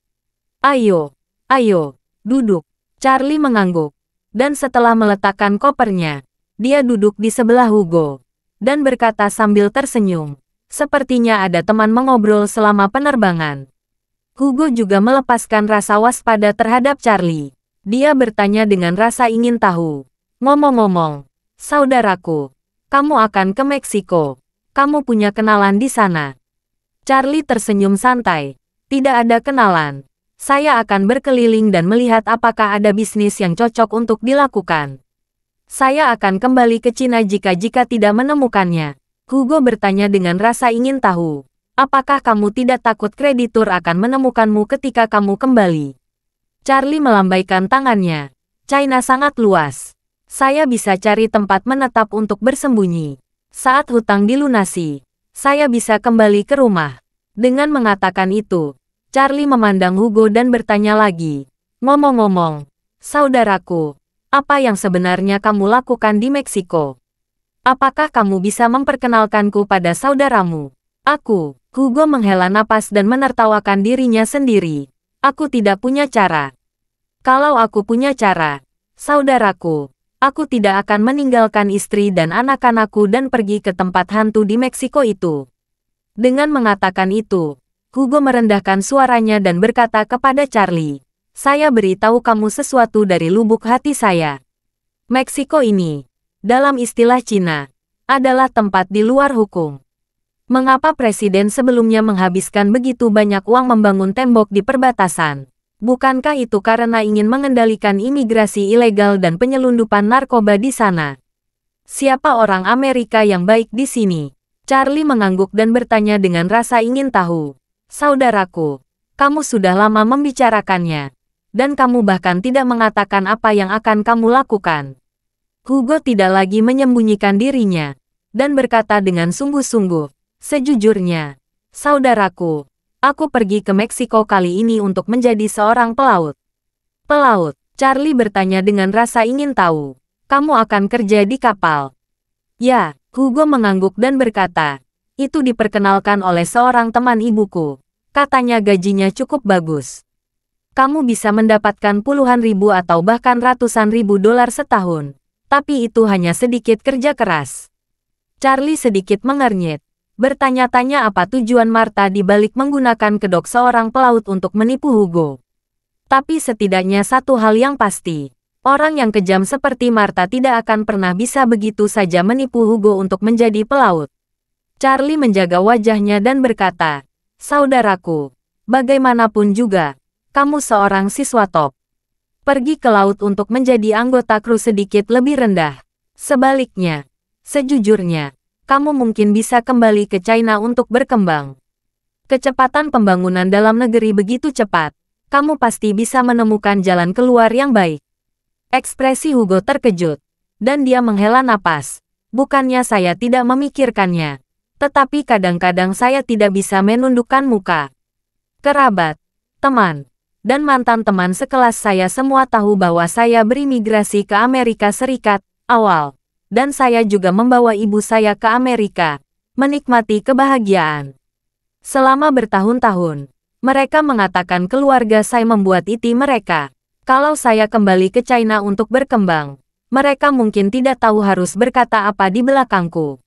Ayo, ayo, duduk." Charlie mengangguk, dan setelah meletakkan kopernya, dia duduk di sebelah Hugo, dan berkata sambil tersenyum, "Sepertinya ada teman mengobrol selama penerbangan." Hugo juga melepaskan rasa waspada terhadap Charlie. Dia bertanya dengan rasa ingin tahu, "Ngomong-ngomong, saudaraku, kamu akan ke Meksiko. Kamu punya kenalan di sana?" Charlie tersenyum santai. "Tidak ada kenalan. Saya akan berkeliling dan melihat apakah ada bisnis yang cocok untuk dilakukan. Saya akan kembali ke Cina jika tidak menemukannya. Hugo bertanya dengan rasa ingin tahu. Apakah kamu tidak takut kreditur akan menemukanmu ketika kamu kembali? Charlie melambaikan tangannya. China sangat luas. Saya bisa cari tempat menetap untuk bersembunyi. Saat hutang dilunasi, saya bisa kembali ke rumah. Dengan mengatakan itu, Charlie memandang Hugo dan bertanya lagi. Ngomong-ngomong, saudaraku, apa yang sebenarnya kamu lakukan di Meksiko? Apakah kamu bisa memperkenalkanku pada saudaramu? Hugo menghela napas dan menertawakan dirinya sendiri. Aku tidak punya cara. Kalau aku punya cara, saudaraku, aku tidak akan meninggalkan istri dan anak-anakku dan pergi ke tempat hantu di Meksiko itu. Dengan mengatakan itu, Hugo merendahkan suaranya dan berkata kepada Charlie, saya beritahu kamu sesuatu dari lubuk hati saya. Meksiko ini, dalam istilah Cina, adalah tempat di luar hukum. Mengapa presiden sebelumnya menghabiskan begitu banyak uang membangun tembok di perbatasan? Bukankah itu karena ingin mengendalikan imigrasi ilegal dan penyelundupan narkoba di sana? Siapa orang Amerika yang baik di sini? Charlie mengangguk dan bertanya dengan rasa ingin tahu. Saudaraku, kamu sudah lama membicarakannya, dan kamu bahkan tidak mengatakan apa yang akan kamu lakukan. Hugo tidak lagi menyembunyikan dirinya, dan berkata dengan sungguh-sungguh, sejujurnya, saudaraku, aku pergi ke Meksiko kali ini untuk menjadi seorang pelaut. Pelaut, Charlie bertanya dengan rasa ingin tahu, kamu akan kerja di kapal? Ya, Hugo mengangguk dan berkata, itu diperkenalkan oleh seorang teman ibuku. Katanya gajinya cukup bagus. Kamu bisa mendapatkan puluhan ribu atau bahkan ratusan ribu dolar setahun. Tapi itu hanya sedikit kerja keras. Charlie sedikit mengernyit. Bertanya-tanya apa tujuan Martha di balik menggunakan kedok seorang pelaut untuk menipu Hugo. Tapi setidaknya satu hal yang pasti. Orang yang kejam seperti Martha tidak akan pernah bisa begitu saja menipu Hugo untuk menjadi pelaut. Charlie menjaga wajahnya dan berkata, saudaraku, bagaimanapun juga, kamu seorang siswa top. Pergi ke laut untuk menjadi anggota kru sedikit lebih rendah. Sebaliknya, sejujurnya, kamu mungkin bisa kembali ke China untuk berkembang. Kecepatan pembangunan dalam negeri begitu cepat, kamu pasti bisa menemukan jalan keluar yang baik. Ekspresi Hugo terkejut, dan dia menghela napas. Bukannya saya tidak memikirkannya. Tetapi kadang-kadang saya tidak bisa menundukkan muka. Kerabat, teman, dan mantan teman sekelas saya semua tahu bahwa saya berimigrasi ke Amerika Serikat awal, dan saya juga membawa ibu saya ke Amerika, menikmati kebahagiaan. Selama bertahun-tahun, mereka mengatakan keluarga saya membuat iti mereka. Kalau saya kembali ke China untuk berkembang, mereka mungkin tidak tahu harus berkata apa di belakangku.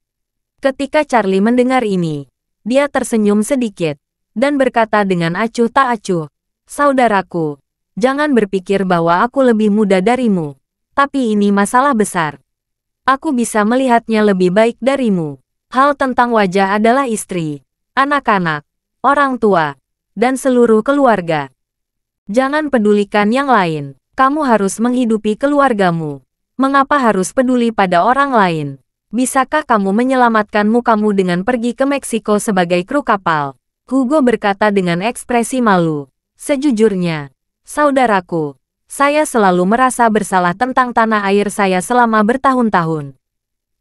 Ketika Charlie mendengar ini, dia tersenyum sedikit, dan berkata dengan acuh tak acuh, saudaraku, jangan berpikir bahwa aku lebih muda darimu, tapi ini masalah besar. Aku bisa melihatnya lebih baik darimu. Hal tentang wajah adalah istri, anak-anak, orang tua, dan seluruh keluarga. Jangan pedulikan yang lain, kamu harus menghidupi keluargamu. Mengapa harus peduli pada orang lain? Bisakah kamu menyelamatkan mukamu dengan pergi ke Meksiko sebagai kru kapal? Hugo berkata dengan ekspresi malu. Sejujurnya, saudaraku, saya selalu merasa bersalah tentang tanah air saya selama bertahun-tahun.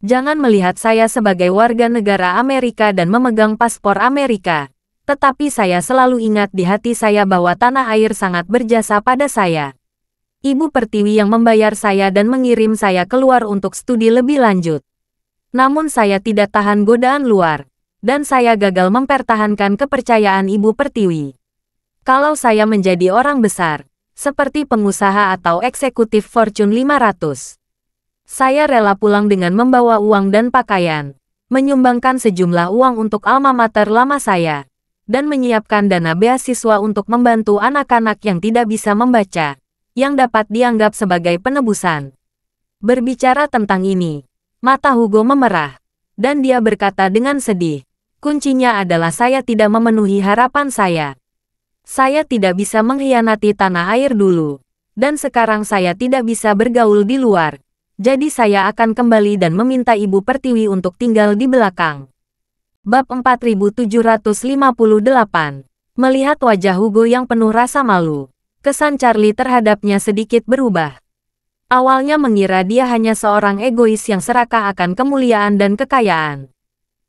Jangan melihat saya sebagai warga negara Amerika dan memegang paspor Amerika. Tetapi saya selalu ingat di hati saya bahwa tanah air sangat berjasa pada saya. Ibu Pertiwi yang membayar saya dan mengirim saya keluar untuk studi lebih lanjut. Namun saya tidak tahan godaan luar, dan saya gagal mempertahankan kepercayaan Ibu Pertiwi. Kalau saya menjadi orang besar, seperti pengusaha atau eksekutif Fortune 500, saya rela pulang dengan membawa uang dan pakaian, menyumbangkan sejumlah uang untuk alma mater lama saya, dan menyiapkan dana beasiswa untuk membantu anak-anak yang tidak bisa membaca, yang dapat dianggap sebagai penebusan. Berbicara tentang ini, mata Hugo memerah, dan dia berkata dengan sedih, kuncinya adalah saya tidak memenuhi harapan saya. Saya tidak bisa mengkhianati tanah air dulu. Dan sekarang saya tidak bisa bergaul di luar. Jadi saya akan kembali dan meminta Ibu Pertiwi untuk tinggal di belakang. Bab 4758. Melihat wajah Hugo yang penuh rasa malu, kesan Charlie terhadapnya sedikit berubah. Awalnya mengira dia hanya seorang egois yang serakah akan kemuliaan dan kekayaan.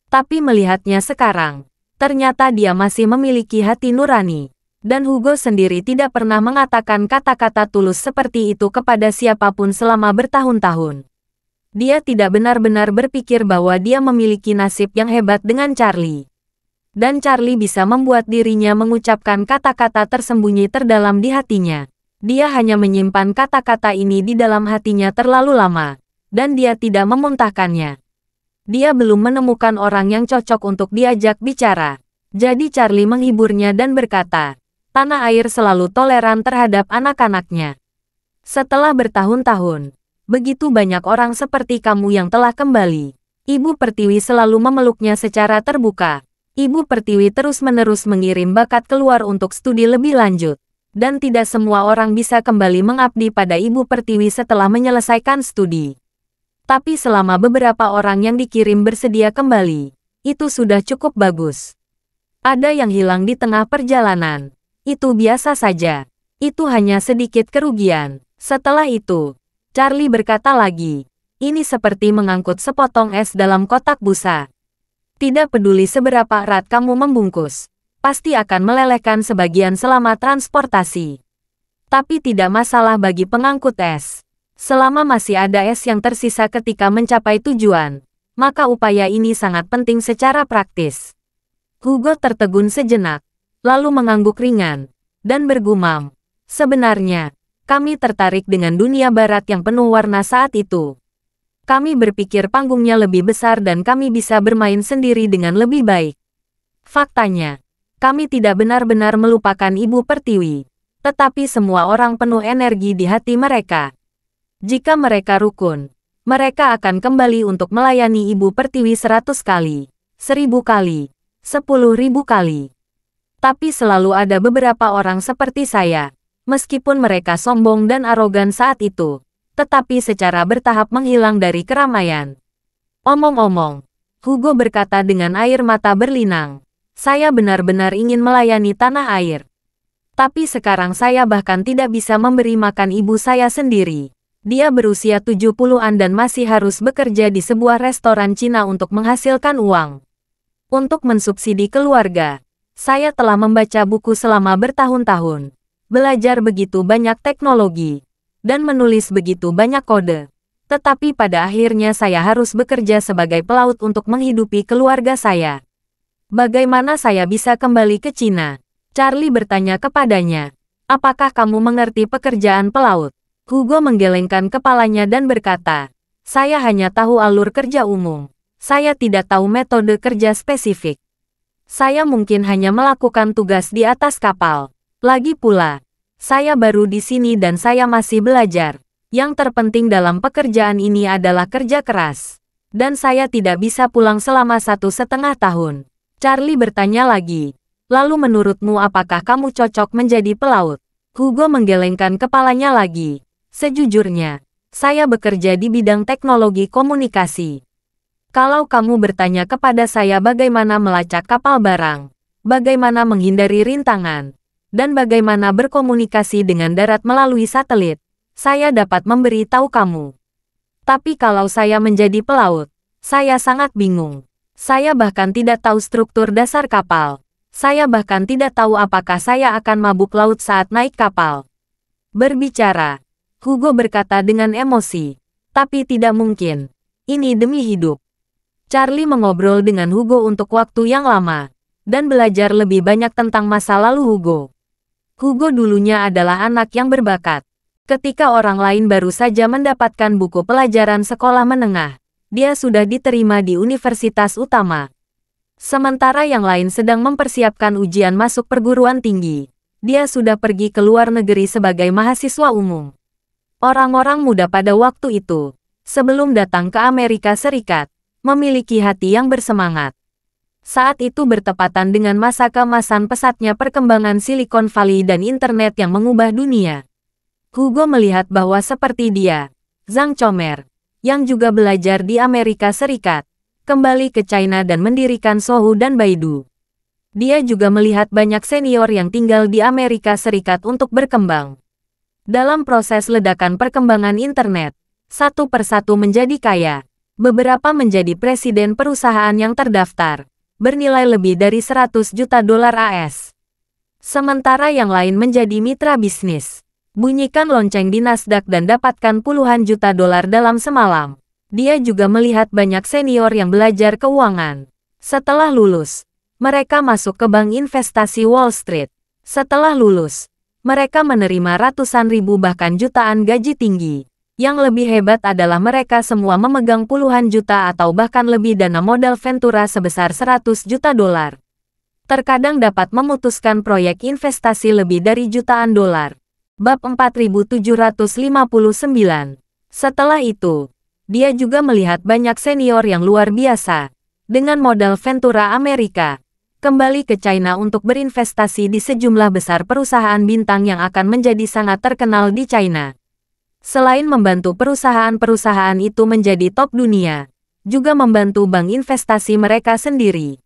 Tapi melihatnya sekarang, ternyata dia masih memiliki hati nurani. Dan Hugo sendiri tidak pernah mengatakan kata-kata tulus seperti itu kepada siapapun selama bertahun-tahun. Dia tidak benar-benar berpikir bahwa dia memiliki nasib yang hebat dengan Charlie. Dan Charlie bisa membuat dirinya mengucapkan kata-kata tersembunyi terdalam di hatinya. Dia hanya menyimpan kata-kata ini di dalam hatinya terlalu lama. Dan dia tidak memuntahkannya. Dia belum menemukan orang yang cocok untuk diajak bicara. Jadi Charlie menghiburnya dan berkata, tanah air selalu toleran terhadap anak-anaknya. Setelah bertahun-tahun, begitu banyak orang seperti kamu yang telah kembali. Ibu Pertiwi selalu memeluknya secara terbuka. Ibu Pertiwi terus-menerus mengirim bakat keluar untuk studi lebih lanjut. Dan tidak semua orang bisa kembali mengabdi pada Ibu Pertiwi setelah menyelesaikan studi. Tapi selama beberapa orang yang dikirim bersedia kembali, itu sudah cukup bagus. Ada yang hilang di tengah perjalanan. Itu biasa saja. Itu hanya sedikit kerugian. Setelah itu, Charlie berkata lagi, ini seperti mengangkut sepotong es dalam kotak busa. Tidak peduli seberapa erat kamu membungkus, pasti akan melelehkan sebagian selama transportasi. Tapi tidak masalah bagi pengangkut es. Selama masih ada es yang tersisa ketika mencapai tujuan, maka upaya ini sangat penting secara praktis. Hugo tertegun sejenak, lalu mengangguk ringan, dan bergumam, sebenarnya, kami tertarik dengan dunia barat yang penuh warna saat itu. Kami berpikir panggungnya lebih besar dan kami bisa bermain sendiri dengan lebih baik. Faktanya, kami tidak benar-benar melupakan Ibu Pertiwi, tetapi semua orang penuh energi di hati mereka. Jika mereka rukun, mereka akan kembali untuk melayani Ibu Pertiwi 100 kali, 1000 kali, 10.000 kali. Tapi selalu ada beberapa orang seperti saya, meskipun mereka sombong dan arogan saat itu, tetapi secara bertahap menghilang dari keramaian. Omong-omong, Hugo berkata dengan air mata berlinang, saya benar-benar ingin melayani tanah air. Tapi sekarang saya bahkan tidak bisa memberi makan ibu saya sendiri. Dia berusia 70-an dan masih harus bekerja di sebuah restoran Cina untuk menghasilkan uang. Untuk mensubsidi keluarga, saya telah membaca buku selama bertahun-tahun, belajar begitu banyak teknologi, dan menulis begitu banyak kode. Tetapi pada akhirnya saya harus bekerja sebagai pelaut untuk menghidupi keluarga saya. Bagaimana saya bisa kembali ke Cina? Charlie bertanya kepadanya. Apakah kamu mengerti pekerjaan pelaut? Hugo menggelengkan kepalanya dan berkata, saya hanya tahu alur kerja umum. Saya tidak tahu metode kerja spesifik. Saya mungkin hanya melakukan tugas di atas kapal. Lagi pula, saya baru di sini dan saya masih belajar. Yang terpenting dalam pekerjaan ini adalah kerja keras. Dan saya tidak bisa pulang selama 1,5 tahun. Charlie bertanya lagi. Lalu menurutmu apakah kamu cocok menjadi pelaut? Hugo menggelengkan kepalanya lagi. Sejujurnya, saya bekerja di bidang teknologi komunikasi. Kalau kamu bertanya kepada saya bagaimana melacak kapal barang, bagaimana menghindari rintangan, dan bagaimana berkomunikasi dengan darat melalui satelit, saya dapat memberi tahu kamu. Tapi kalau saya menjadi pelaut, saya sangat bingung. Saya bahkan tidak tahu struktur dasar kapal. Saya bahkan tidak tahu apakah saya akan mabuk laut saat naik kapal. Berbicara, Hugo berkata dengan emosi, tapi tidak mungkin. Ini demi hidup. Charlie mengobrol dengan Hugo untuk waktu yang lama, dan belajar lebih banyak tentang masa lalu Hugo. Hugo dulunya adalah anak yang berbakat. Ketika orang lain baru saja mendapatkan buku pelajaran sekolah menengah, dia sudah diterima di universitas utama. Sementara yang lain sedang mempersiapkan ujian masuk perguruan tinggi, dia sudah pergi ke luar negeri sebagai mahasiswa umum. Orang-orang muda pada waktu itu, sebelum datang ke Amerika Serikat, memiliki hati yang bersemangat. Saat itu bertepatan dengan masa keemasan pesatnya perkembangan Silicon Valley dan internet yang mengubah dunia. Hugo melihat bahwa seperti dia, Zhang Chomer, yang juga belajar di Amerika Serikat, kembali ke China dan mendirikan Sohu dan Baidu. Dia juga melihat banyak senior yang tinggal di Amerika Serikat untuk berkembang. Dalam proses ledakan perkembangan internet, satu persatu menjadi kaya, beberapa menjadi presiden perusahaan yang terdaftar, bernilai lebih dari 100 juta dolar AS. Sementara yang lain menjadi mitra bisnis. Bunyikan lonceng di Nasdaq dan dapatkan puluhan juta dolar dalam semalam. Dia juga melihat banyak senior yang belajar keuangan. Setelah lulus, mereka masuk ke bank investasi Wall Street. Setelah lulus, mereka menerima ratusan ribu bahkan jutaan gaji tinggi. Yang lebih hebat adalah mereka semua memegang puluhan juta atau bahkan lebih dana modal Ventura sebesar 100 juta dolar. Terkadang dapat memutuskan proyek investasi lebih dari jutaan dolar. Bab 4759. Setelah itu, dia juga melihat banyak senior yang luar biasa. Dengan modal Ventura Amerika, kembali ke China untuk berinvestasi di sejumlah besar perusahaan bintang yang akan menjadi sangat terkenal di China. Selain membantu perusahaan-perusahaan itu menjadi top dunia, juga membantu bank investasi mereka sendiri.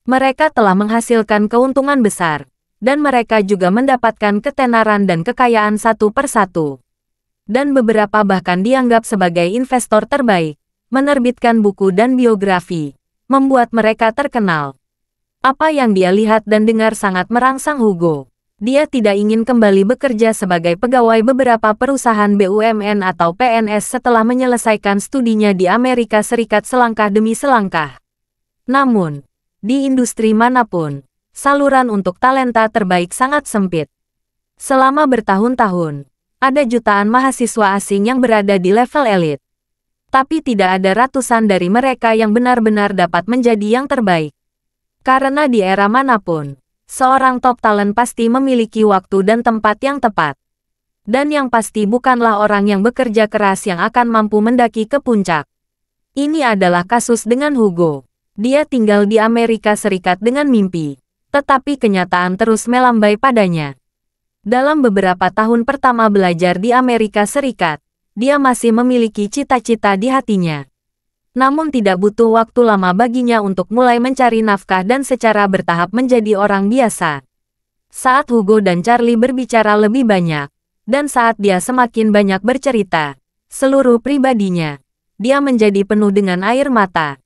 Mereka telah menghasilkan keuntungan besar, dan mereka juga mendapatkan ketenaran dan kekayaan satu persatu. Dan beberapa bahkan dianggap sebagai investor terbaik, menerbitkan buku dan biografi, membuat mereka terkenal. Apa yang dia lihat dan dengar sangat merangsang Hugo. Dia tidak ingin kembali bekerja sebagai pegawai beberapa perusahaan BUMN atau PNS setelah menyelesaikan studinya di Amerika Serikat selangkah demi selangkah. Namun, di industri manapun, saluran untuk talenta terbaik sangat sempit. Selama bertahun-tahun, ada jutaan mahasiswa asing yang berada di level elit. Tapi tidak ada ratusan dari mereka yang benar-benar dapat menjadi yang terbaik. Karena di era manapun, seorang top talent pasti memiliki waktu dan tempat yang tepat. Dan yang pasti bukanlah orang yang bekerja keras yang akan mampu mendaki ke puncak. Ini adalah kasus dengan Hugo. Dia tinggal di Amerika Serikat dengan mimpi, tetapi kenyataan terus melambai padanya. Dalam beberapa tahun pertama belajar di Amerika Serikat, dia masih memiliki cita-cita di hatinya. Namun tidak butuh waktu lama baginya untuk mulai mencari nafkah dan secara bertahap menjadi orang biasa. Saat Hugo dan Charlie berbicara lebih banyak, dan saat dia semakin banyak bercerita, seluruh pribadinya, dia menjadi penuh dengan air mata.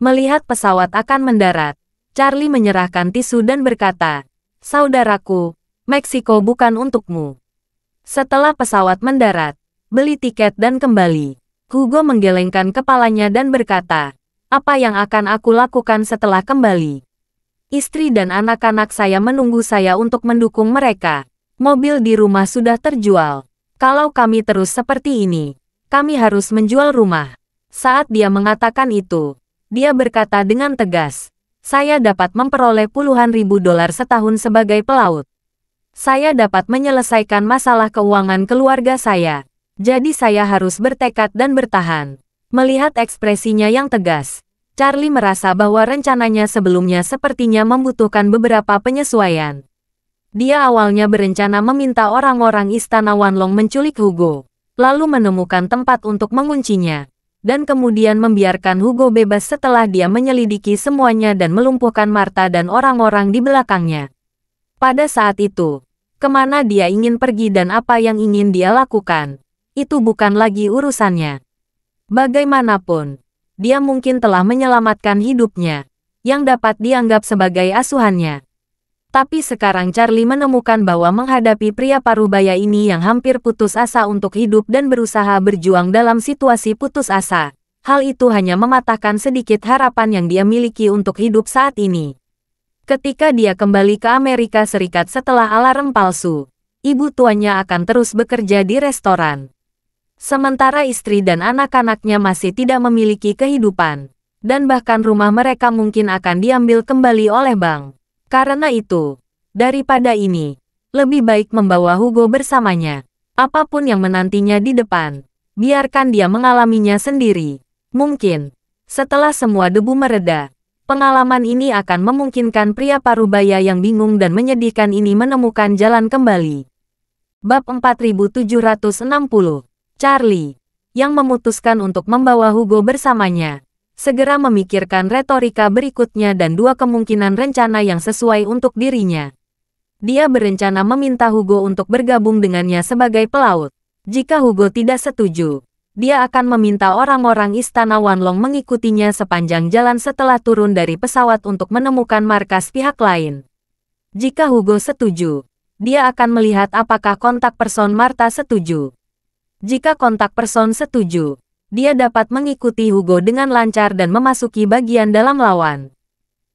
Melihat pesawat akan mendarat, Charlie menyerahkan tisu dan berkata, "Saudaraku, Meksiko bukan untukmu." Setelah pesawat mendarat, beli tiket dan kembali. Hugo menggelengkan kepalanya dan berkata, "Apa yang akan aku lakukan setelah kembali? Istri dan anak-anak saya menunggu saya untuk mendukung mereka. Mobil di rumah sudah terjual. Kalau kami terus seperti ini, kami harus menjual rumah." Saat dia mengatakan itu, dia berkata dengan tegas, "Saya dapat memperoleh puluhan ribu dolar setahun sebagai pelaut. Saya dapat menyelesaikan masalah keuangan keluarga saya. Jadi saya harus bertekad dan bertahan." Melihat ekspresinya yang tegas, Charlie merasa bahwa rencananya sebelumnya sepertinya membutuhkan beberapa penyesuaian. Dia awalnya berencana meminta orang-orang Istana Wanlong menculik Hugo, lalu menemukan tempat untuk menguncinya, dan kemudian membiarkan Hugo bebas setelah dia menyelidiki semuanya dan melumpuhkan Martha dan orang-orang di belakangnya. Pada saat itu, kemana dia ingin pergi dan apa yang ingin dia lakukan, itu bukan lagi urusannya. Bagaimanapun, dia mungkin telah menyelamatkan hidupnya, yang dapat dianggap sebagai asuhannya. Tapi sekarang Charlie menemukan bahwa menghadapi pria parubaya ini yang hampir putus asa untuk hidup dan berusaha berjuang dalam situasi putus asa, hal itu hanya mematahkan sedikit harapan yang dia miliki untuk hidup saat ini. Ketika dia kembali ke Amerika Serikat setelah alarm palsu, ibu tuanya akan terus bekerja di restoran. Sementara istri dan anak-anaknya masih tidak memiliki kehidupan, dan bahkan rumah mereka mungkin akan diambil kembali oleh bank. Karena itu, daripada ini, lebih baik membawa Hugo bersamanya. Apapun yang menantinya di depan, biarkan dia mengalaminya sendiri. Mungkin, setelah semua debu mereda, Pengalaman ini akan memungkinkan pria parubaya yang bingung dan menyedihkan ini menemukan jalan kembali. Bab 4760. Charlie, yang memutuskan untuk membawa Hugo bersamanya, segera memikirkan retorika berikutnya dan dua kemungkinan rencana yang sesuai untuk dirinya. Dia berencana meminta Hugo untuk bergabung dengannya sebagai pelaut. Jika Hugo tidak setuju, dia akan meminta orang-orang Istana Wanlong mengikutinya sepanjang jalan setelah turun dari pesawat untuk menemukan markas pihak lain. Jika Hugo setuju, dia akan melihat apakah kontak person Martha setuju. Jika kontak person setuju, dia dapat mengikuti Hugo dengan lancar dan memasuki bagian dalam lawan.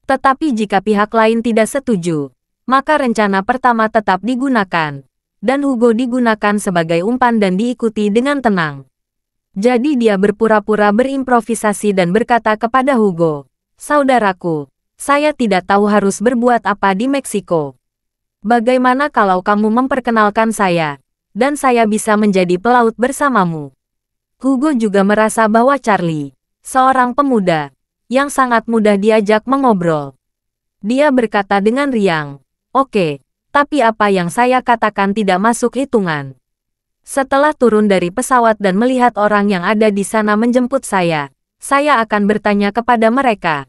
Tetapi jika pihak lain tidak setuju, maka rencana pertama tetap digunakan, dan Hugo digunakan sebagai umpan dan diikuti dengan tenang. Jadi dia berpura-pura berimprovisasi dan berkata kepada Hugo, "Saudaraku, saya tidak tahu harus berbuat apa di Meksiko. Bagaimana kalau kamu memperkenalkan saya, dan saya bisa menjadi pelaut bersamamu?" Hugo juga merasa bahwa Charlie, seorang pemuda, yang sangat mudah diajak mengobrol. Dia berkata dengan riang, "Oke, tapi apa yang saya katakan tidak masuk hitungan. Setelah turun dari pesawat dan melihat orang yang ada di sana menjemput saya akan bertanya kepada mereka.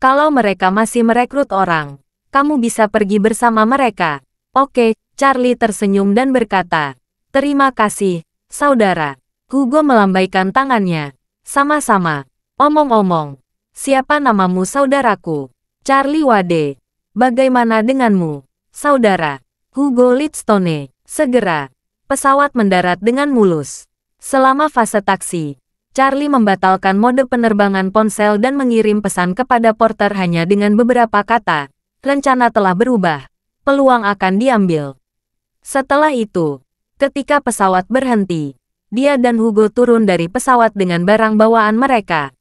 Kalau mereka masih merekrut orang, kamu bisa pergi bersama mereka." "Oke," Charlie tersenyum dan berkata, "Terima kasih, saudara." Hugo melambaikan tangannya. "Sama-sama. Omong-omong, siapa namamu saudaraku?" "Charlie Wade. Bagaimana denganmu, saudara?" "Hugo Lidstone." Segera pesawat mendarat dengan mulus. Selama fase taksi, Charlie membatalkan mode penerbangan ponsel dan mengirim pesan kepada porter hanya dengan beberapa kata. Rencana telah berubah. Peluang akan diambil. Setelah itu, ketika pesawat berhenti, dia dan Hugo turun dari pesawat dengan barang bawaan mereka.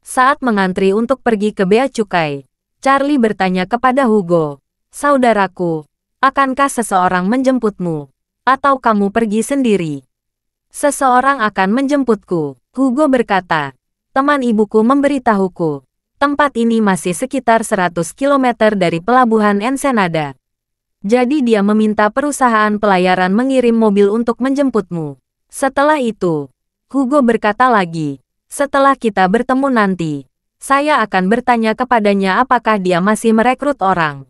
Saat mengantri untuk pergi ke bea cukai, Charlie bertanya kepada Hugo, "Saudaraku, akankah seseorang menjemputmu? Atau kamu pergi sendiri?" "Seseorang akan menjemputku," Hugo berkata. "Teman ibuku memberitahuku. Tempat ini masih sekitar 100 km dari pelabuhan Ensenada. Jadi dia meminta perusahaan pelayaran mengirim mobil untuk menjemputmu." Setelah itu, Hugo berkata lagi, "Setelah kita bertemu nanti, saya akan bertanya kepadanya apakah dia masih merekrut orang.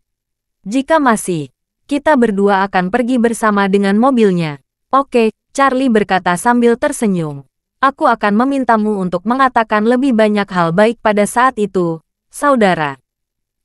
Jika masih, kita berdua akan pergi bersama dengan mobilnya." "Oke," Charlie berkata sambil tersenyum. "Aku akan memintamu untuk mengatakan lebih banyak hal baik pada saat itu, saudara."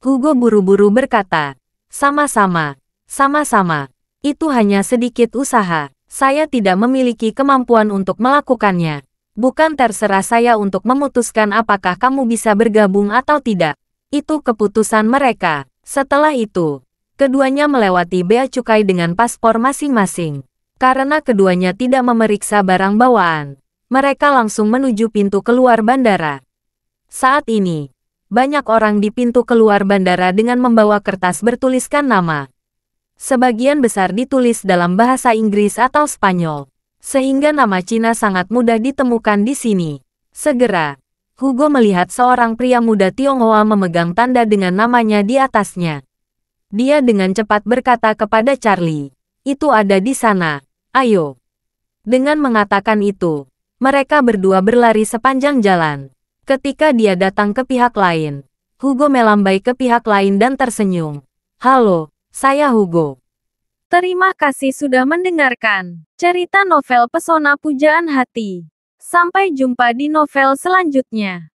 Hugo buru-buru berkata, "Sama-sama, sama-sama. Itu hanya sedikit usaha. Saya tidak memiliki kemampuan untuk melakukannya. Bukan terserah saya untuk memutuskan apakah kamu bisa bergabung atau tidak. Itu keputusan mereka." Setelah itu, keduanya melewati bea cukai dengan paspor masing-masing. Karena keduanya tidak memeriksa barang bawaan, mereka langsung menuju pintu keluar bandara. Saat ini, banyak orang di pintu keluar bandara dengan membawa kertas bertuliskan nama. Sebagian besar ditulis dalam bahasa Inggris atau Spanyol, sehingga nama Cina sangat mudah ditemukan di sini. Segera, Hugo melihat seorang pria muda Tionghoa memegang tanda dengan namanya di atasnya. Dia dengan cepat berkata kepada Charlie, "Itu ada di sana, ayo." Dengan mengatakan itu, mereka berdua berlari sepanjang jalan. Ketika dia datang ke pihak lain, Hugo melambai ke pihak lain dan tersenyum. "Halo, saya Hugo." Terima kasih sudah mendengarkan cerita novel Pesona Pujaan Hati. Sampai jumpa di novel selanjutnya.